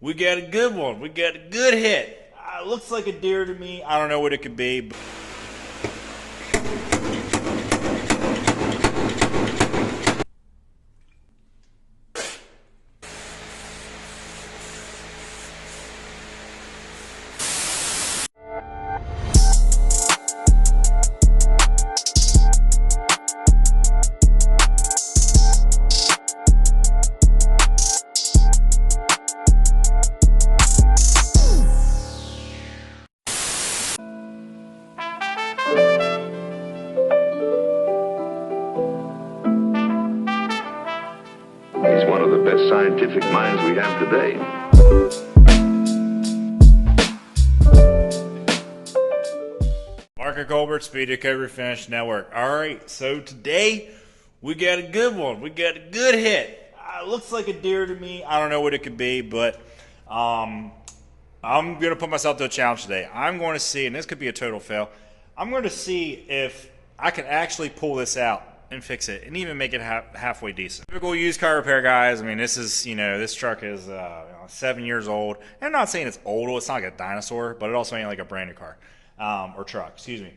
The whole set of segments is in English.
We got a good one. We got a good hit. Looks like a deer to me. I don't know what it could be. But He's one of the best scientific minds we have today. Mark Colbert, Speedokote Finish Network. All right, so today we got a good one. We got a good hit. Looks like a deer to me. I don't know what it could be, but I'm going to put myself to a challenge today. I'm going to see, and this could be a total fail, I'm going to see if I can actually pull this out and fix it and even make it halfway decent. Typical used car repair, guys. I mean, this is, this truck is 7 years old. And I'm not saying it's old. It's not like a dinosaur, but it also ain't like a brand new car or truck, excuse me.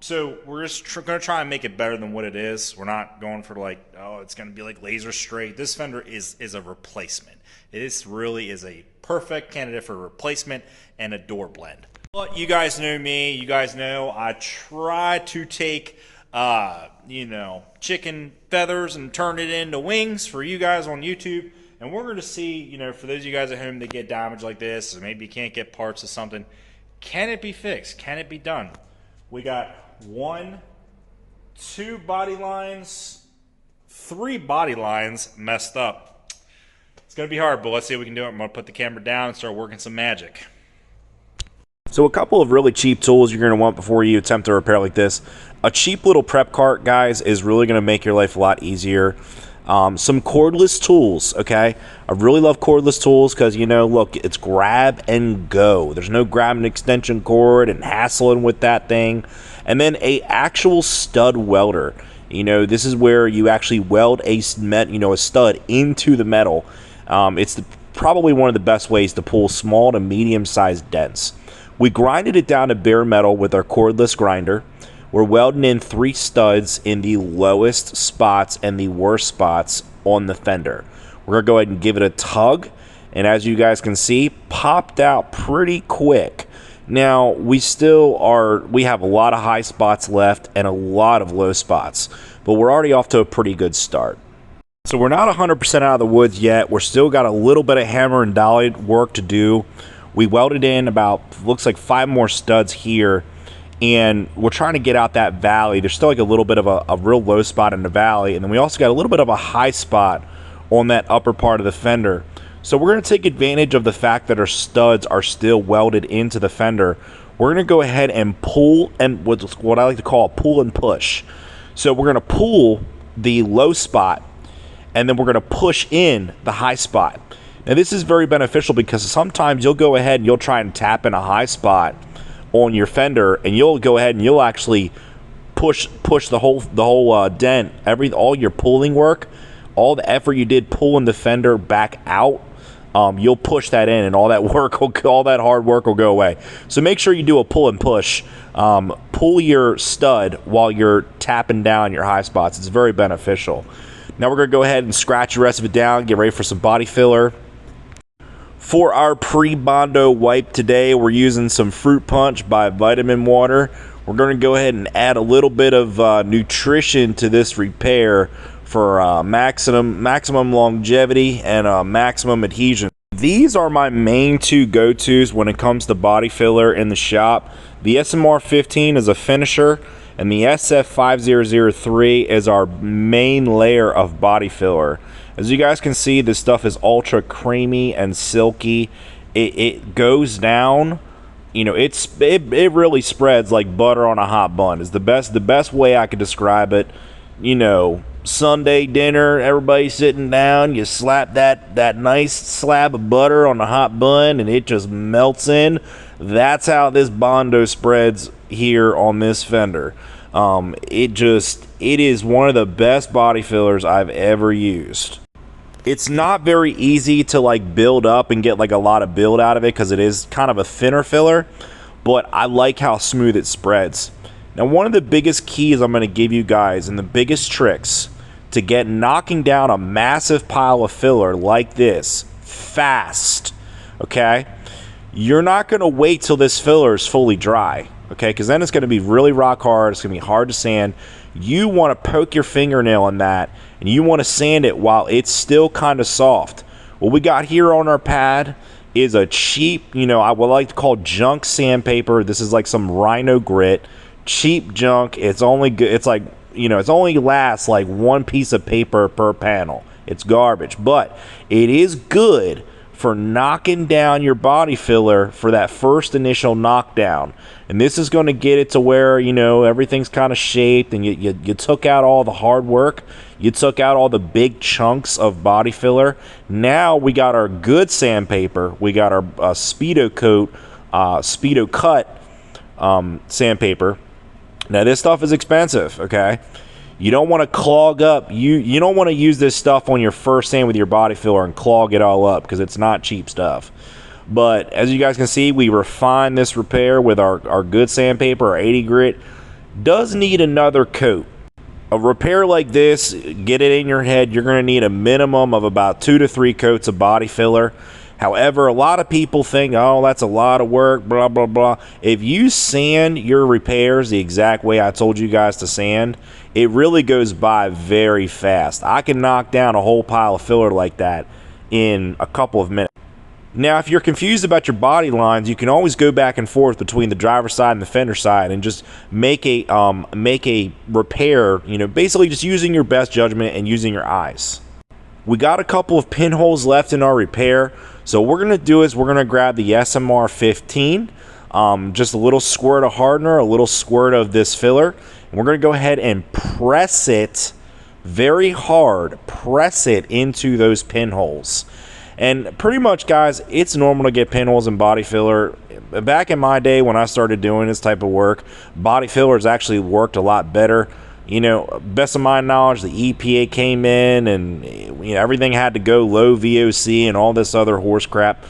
So we're just going to try and make it better than what it is. We're not going for like, oh, it's going to be like laser straight. This fender is a replacement. This really is a perfect candidate for replacement and a door blend. But you guys know me. You guys know I try to take chicken feathers and turn it into wings for you guys on YouTube. And we're going to see, for those of you guys at home that get damaged like this, or maybe you can't get parts of something, can it be fixed? Can it be done? We got 1, 2 body lines, 3 body lines messed up. It's going to be hard, but let's see if we can do it. I'm going to put the camera down and start working some magic. So a couple of really cheap tools you're going to want before you attempt a repair like this. A cheap little prep cart, guys, is really going to make your life a lot easier. Some cordless tools, okay? I really love cordless tools because, look, it's grab and go. There's no grabbing an extension cord and hassling with that thing. And then a actual stud welder. This is where you actually weld a stud into the metal. It's probably one of the best ways to pull small to medium-sized dents. We grinded it down to bare metal with our cordless grinder. We're welding in 3 studs in the lowest spots and the worst spots on the fender. We're going to go ahead and give it a tug. And as you guys can see, popped out pretty quick. Now, we have a lot of high spots left and a lot of low spots. But we're already off to a pretty good start. So we're not 100% out of the woods yet. We're still got a little bit of hammer and dolly work to do. We welded in about, looks like 5 more studs here, and we're trying to get out that valley. There's still like a little bit of a real low spot in the valley, and then we also got a little bit of a high spot on that upper part of the fender. So we're going to take advantage of the fact that our studs are still welded into the fender. We're going to go ahead and pull, and what I like to call a pull and push. So we're going to pull the low spot, and then we're going to push in the high spot. Now this is very beneficial because sometimes you'll go ahead and you'll try and tap in a high spot on your fender, and you'll go ahead and you'll actually push the whole dent, all your pulling work, all the effort you did pulling the fender back out. You'll push that in, and all that hard work will go away. So make sure you do a pull and push. Pull your stud while you're tapping down your high spots. It's very beneficial. Now we're going to go ahead and scratch the rest of it down, get ready for some body filler. For our pre-bondo wipe today, we're using some Fruit Punch by Vitamin Water. We're going to go ahead and add a little bit of nutrition to this repair for maximum longevity and maximum adhesion. These are my main 2 go-tos when it comes to body filler in the shop. The SMR15 is a finisher, and the SF5003 is our main layer of body filler. As you guys can see, this stuff is ultra creamy and silky. It goes down, it really spreads like butter on a hot bun. Is the best way I could describe it. Sunday dinner, everybody sitting down, you slap that nice slab of butter on a hot bun and it just melts in. That's how this Bondo spreads here on this fender. It is one of the best body fillers I've ever used. It's not very easy to like build up and get like a lot of build out of it because it is kind of a thinner filler, but I like how smooth it spreads. Now, one of the biggest keys I'm going to give you guys and the biggest tricks to get knocking down a massive pile of filler like this fast, okay? You're not going to wait till this filler is fully dry, okay? Because then it's going to be really rock hard. It's going to be hard to sand. You want to poke your fingernail in that, and you want to sand it while it's still kind of soft. What we got here on our pad is a cheap, you know, I would like to call junk sandpaper. This is like some Rhino grit, cheap junk. It's only good. It's like, you know, it's only lasts like one piece of paper per panel. It's garbage, but it is good for knocking down your body filler for that first initial knockdown. And this is going to get it to where, you know, everything's kind of shaped and you took out all the hard work. You took out all the big chunks of body filler. Now we got our good sandpaper. We got our Speedokote, Speedokote sandpaper. Now this stuff is expensive, okay? You don't want to clog up. You don't want to use this stuff on your first sand with your body filler and clog it all up because it's not cheap stuff. But as you guys can see, we refined this repair with our good sandpaper, our 80 grit. Does need another coat. A repair like this, get it in your head, you're going to need a minimum of about 2 to 3 coats of body filler. However, a lot of people think, oh, that's a lot of work, blah, blah, blah. If you sand your repairs the exact way I told you guys to sand, it really goes by very fast. I can knock down a whole pile of filler like that in a couple of minutes. Now, if you're confused about your body lines, you can always go back and forth between the driver's side and the fender side and just make a repair, you know, basically just using your best judgment and using your eyes. We got a couple of pinholes left in our repair. So what we're going to do is we're going to grab the SMR 15, just a little squirt of hardener, a little squirt of this filler, and we're going to go ahead and press it very hard, press it into those pinholes. And pretty much, guys, it's normal to get pinholes in body filler. Back in my day when I started doing this type of work, body fillers actually worked a lot better. You know, best of my knowledge, the EPA came in and, you know, everything had to go low VOC and all this other horse crap.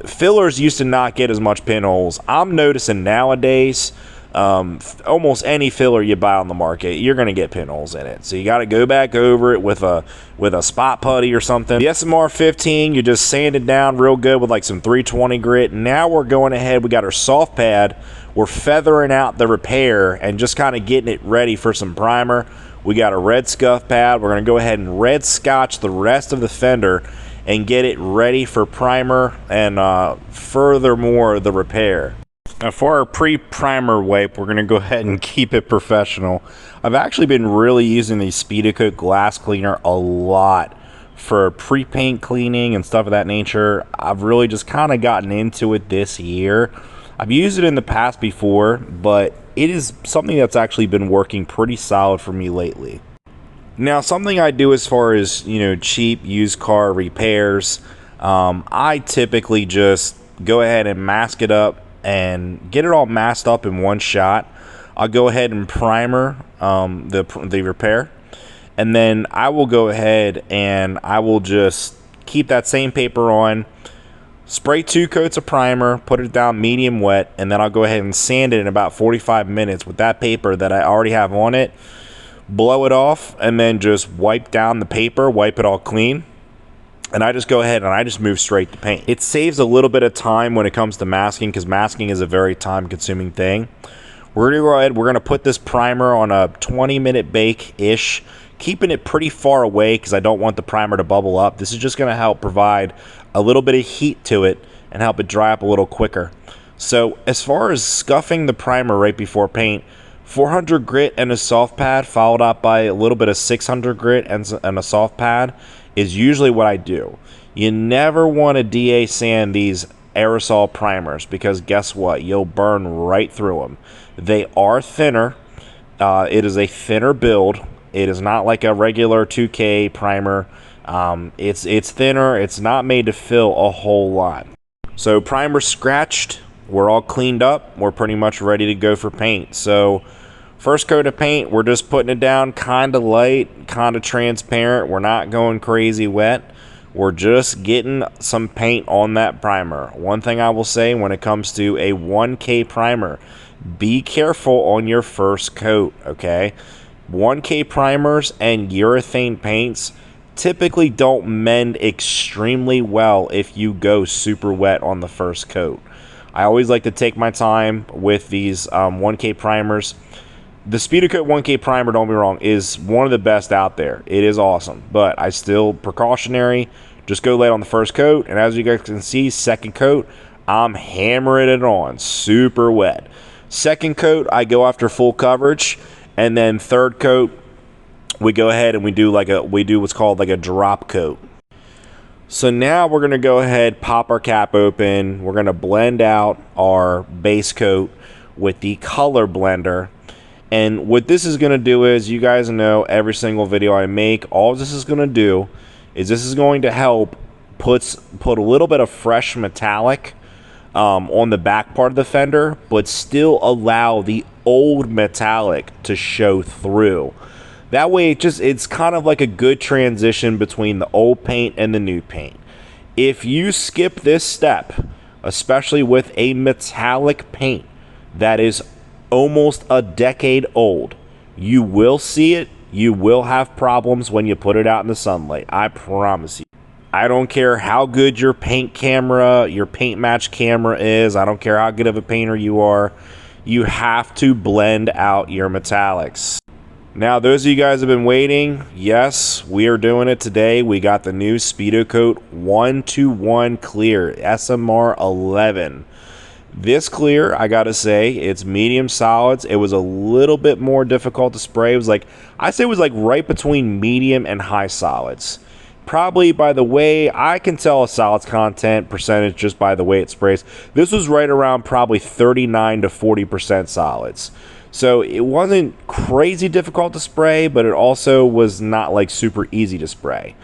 Fillers used to not get as much pinholes. I'm noticing nowadays, almost any filler you buy on the market, you're going to get pinholes in it. So you got to go back over it with a spot putty or something. The SMR 15, you just sand it down real good with like some 320 grit. Now we're going ahead. We got our soft pad. We're feathering out the repair and just kind of getting it ready for some primer. We got a red scuff pad. We're going to go ahead and red scotch the rest of the fender and get it ready for primer and furthermore the repair. Now for our pre-primer wipe, we're going to go ahead and keep it professional. I've actually been really using the Speedokote glass cleaner a lot for pre-paint cleaning and stuff of that nature. I've really just kind of gotten into it this year. I've used it in the past before, but it is something that's actually been working pretty solid for me lately. Now, something I do as far as, you know, cheap used car repairs, I typically just go ahead and mask it up and get it all masked up in one shot. I'll go ahead and primer the repair, and then I will go ahead and I will just keep that same paper on, spray 2 coats of primer, put it down medium wet, and then I'll go ahead and sand it in about 45 minutes with that paper that I already have on it. Blow it off, and then just wipe down the paper, wipe it all clean. And I just go ahead and I just move straight to paint. It saves a little bit of time when it comes to masking, because masking is a very time-consuming thing. We're going to go ahead, we're going to put this primer on a 20-minute bake-ish, keeping it pretty far away because I don't want the primer to bubble up. This is just going to help provide a little bit of heat to it and help it dry up a little quicker. So as far as scuffing the primer right before paint, 400 grit and a soft pad followed up by a little bit of 600 grit and a soft pad is usually what I do. You never want to DA sand these aerosol primers because guess what? You'll burn right through them. They are thinner. It is a thinner build. It is not like a regular 2K primer. It's thinner. It's not made to fill a whole lot. So primer scratched. We're all cleaned up. We're pretty much ready to go for paint. So First coat of paint, we're just putting it down kind of light, kind of transparent. We're not going crazy wet. We're just getting some paint on that primer. One thing I will say when it comes to a 1K primer, be careful on your first coat, okay? 1K primers and urethane paints typically don't mend extremely well if you go super wet on the first coat. I always like to take my time with these 1K primers. The Speedokote 1K primer, don't be wrong, is one of the best out there. It is awesome, but I still precautionary. Just go late on the first coat, and as you guys can see, second coat, I'm hammering it on, super wet. Second coat, I go after full coverage, and then third coat, we go ahead and we do what's called like a drop coat. So now we're gonna go ahead, pop our cap open. We're gonna blend out our base coat with the color blender. And what this is going to do is, you guys know every single video I make, all this is going to do is this is going to help put a little bit of fresh metallic on the back part of the fender, but still allow the old metallic to show through. That way, it's kind of like a good transition between the old paint and the new paint. If you skip this step, especially with a metallic paint that is almost a decade old, you will see it. You will have problems when you put it out in the sunlight. I promise you. I don't care how good your paint match camera is. I don't care how good of a painter you are. You have to blend out your metallics. Now, those of you guys have been waiting, yes, we are doing it today. We got the new Speedokote 1-to-1 Clear SMR 11. This clear, I gotta say, it's medium solids. It was a little bit more difficult to spray. It was like, I say it was like right between medium and high solids. Probably by the way, I can tell a solids content percentage just by the way it sprays. This was right around probably 39 to 40% solids. So it wasn't crazy difficult to spray, but it also was not like super easy to spray.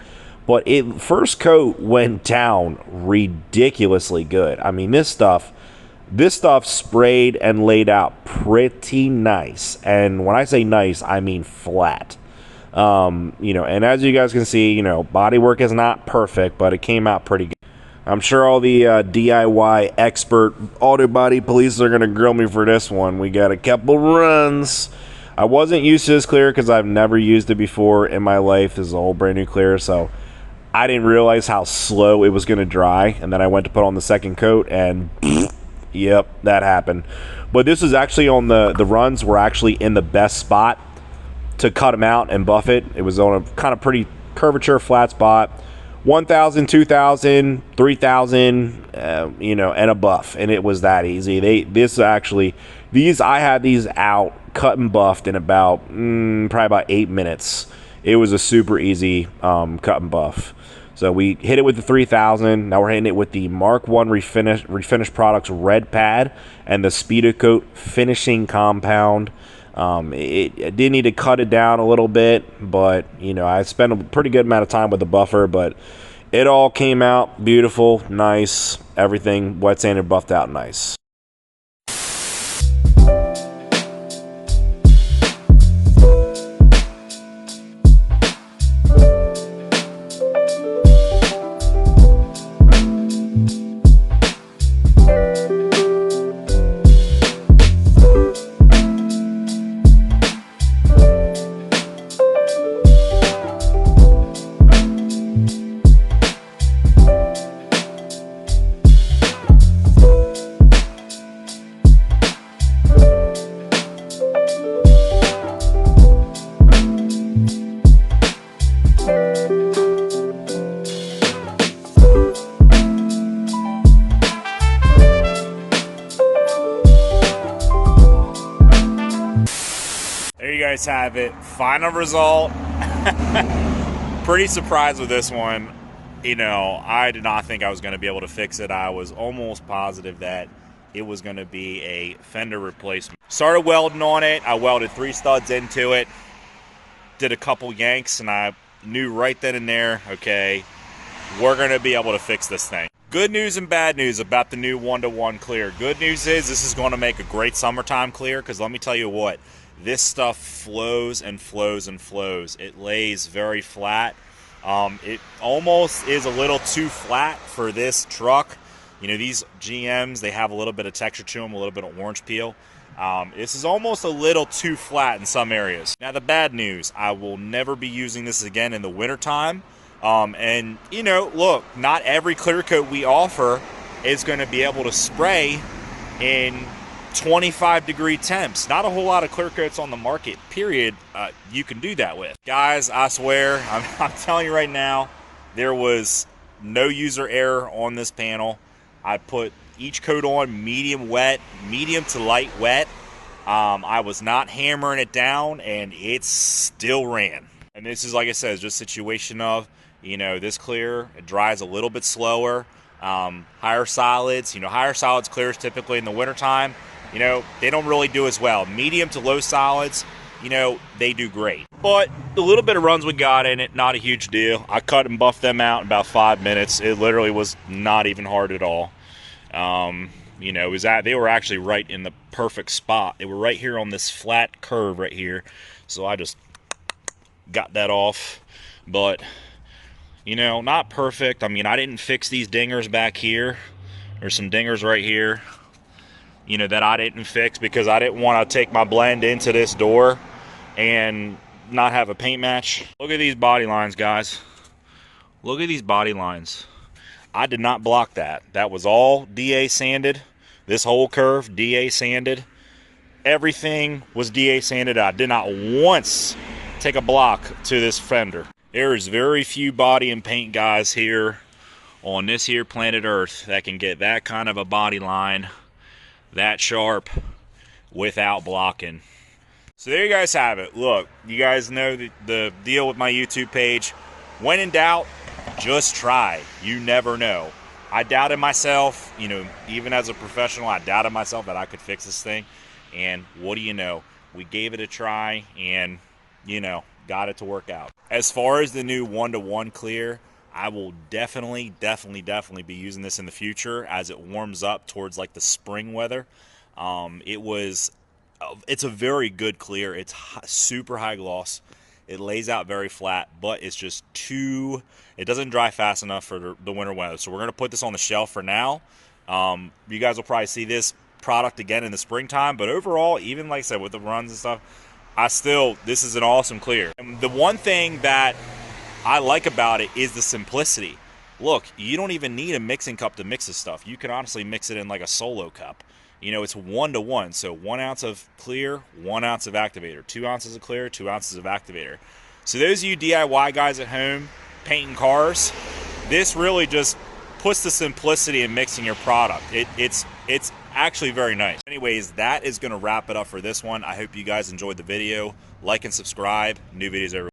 But first coat went down ridiculously good. I mean, this stuff sprayed and laid out pretty nice. And when I say nice, I mean flat. And as you guys can see, bodywork is not perfect, but it came out pretty good. I'm sure all the DIY expert auto body police are going to grill me for this one. We got a couple runs. I wasn't used to this clear because I've never used it before in my life. This is a whole brand new clear, so I didn't realize how slow it was going to dry. And then I went to put on the second coat and yep, that happened. But this is actually on the runs were actually in the best spot to cut them out and buff it. It was on a kind of pretty curvature flat spot. 1,000, 2,000, 3,000, and a buff, and it was that easy. I had these out cut and buffed in about probably about 8 minutes. It was a super easy cut and buff. So we hit it with the 3,000. Now we're hitting it with the Mark 1 Refinish Products Red Pad and the Speedokote Finishing Compound. It did need to cut it down a little bit, but I spent a pretty good amount of time with the buffer, but it all came out beautiful, nice, everything wet sanded, buffed out nice. Have it. Final result. Pretty surprised with this one. I did not think I was going to be able to fix it. I was almost positive that it was going to be a fender replacement. Started welding on it. I welded 3 studs into it. Did a couple yanks, and I knew right then and there, okay, we're going to be able to fix this thing. Good news and bad news about the new 1-to-1 clear. Good news is this is going to make a great summertime clear, because let me tell you what, this stuff flows and flows and flows. It lays very flat. It almost is a little too flat for this truck. You know, these GMs, they have a little bit of texture to them, a little bit of orange peel. This is almost a little too flat in some areas. Now, the bad news, I will never be using this again in the wintertime. And, you know, look, not every clear coat we offer is going to be able to spray in 25-degree temps. Not a whole lot of clear coats on the market, period, you can do that with. Guys, I swear, I'm telling you right now, there was no user error on this panel. I put each coat on medium wet, medium to light wet. I was not hammering it down, and it still ran. And this is, like I said, just a situation of, you know, this clear, it dries a little bit slower. Higher solids, you know, higher solids clears typically in the wintertime, you know, they don't really do as well. Medium to low solids, you know, they do great. But the little bit of runs we got in it, not a huge deal. I cut and buffed them out in about 5 minutes. It literally was not even hard at all. You know, they were actually right in the perfect spot. They were right here on this flat curve right here. So I just got that off. But, you know, not perfect. I mean, I didn't fix these dingers back here. There's some dingers right here, you know, that I didn't fix because I didn't want to take my blend into this door and not have a paint match. Look at these body lines, guys. Look at these body lines. I did not block that. That was all DA sanded. This whole curve, DA sanded. Everything was DA sanded. I did not once take a block to this fender. There is very few body and paint guys here on this here planet Earth that can get that kind of a body line that sharp without blocking. So there you guys have it. Look, you guys know the deal with my YouTube page. When in doubt, just try. You never know. I doubted myself, you know, even as a professional, I doubted myself that I could fix this thing. And what do you know? We gave it a try and, you know, got it to work out. As far as the new 1-to-1 clear, I will definitely be using this in the future as it warms up towards like the spring weather. It's a very good clear. It's super high gloss. It lays out very flat, but it's just it doesn't dry fast enough for the winter weather. So we're going to put this on the shelf for now. You guys will probably see this product again in the springtime, but overall, even like I said, with the runs and stuff, this is an awesome clear. And the one thing that I like about it is the simplicity. Look, you don't even need a mixing cup to mix this stuff. You can honestly mix it in like a solo cup. You know, it's 1-to-1, so 1 ounce of clear, 1 ounce of activator, 2 ounces of clear, 2 ounces of activator. So those of you DIY guys at home painting cars, this really just puts the simplicity in mixing your product. It's actually very nice. Anyways, that is going to wrap it up for this one. I hope you guys enjoyed the video. Like and subscribe. New videos every